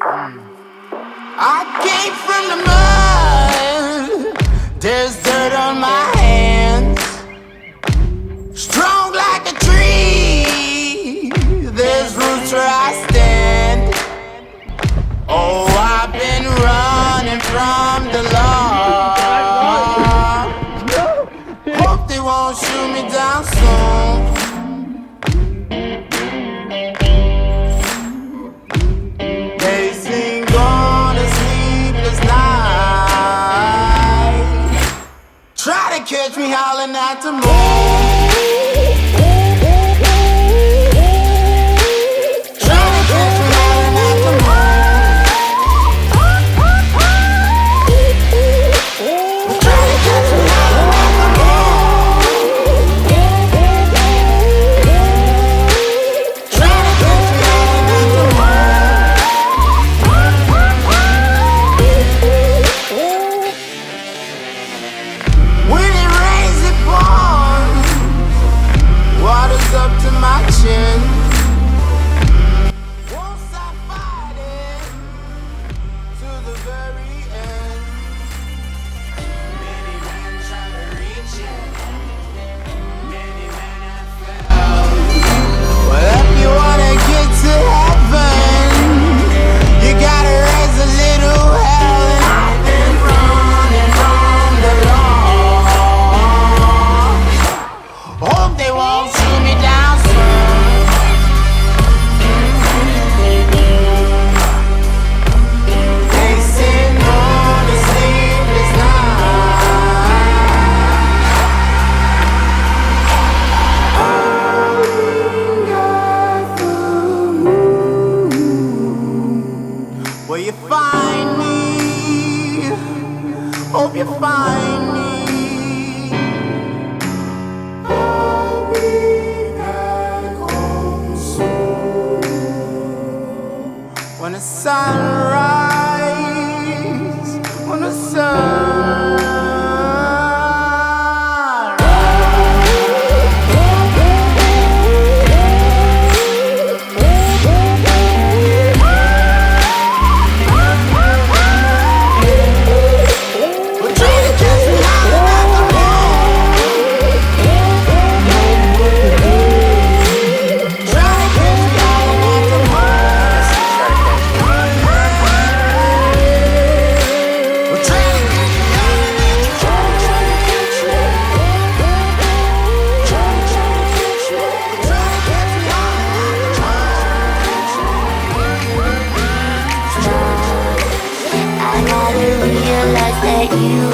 I came from the mud, there's dirt on my hands. Strong like a tree, there's roots where I stand. Oh, I've been running from the law. Hope they won't shoot me down soon. They sing on a sleepless night. Try to catch me howling at the moon. Up to my chin. Won't stop fighting to the very end. Many men try to reach it. Many men have failed. Well, if you wanna get to heaven, you gotta raise a little hell. And I've been running from the law. Hope they won't shoot me down. Will you find me? Hope you find me. I'll be back home soon. When the sun rises, when the sun that you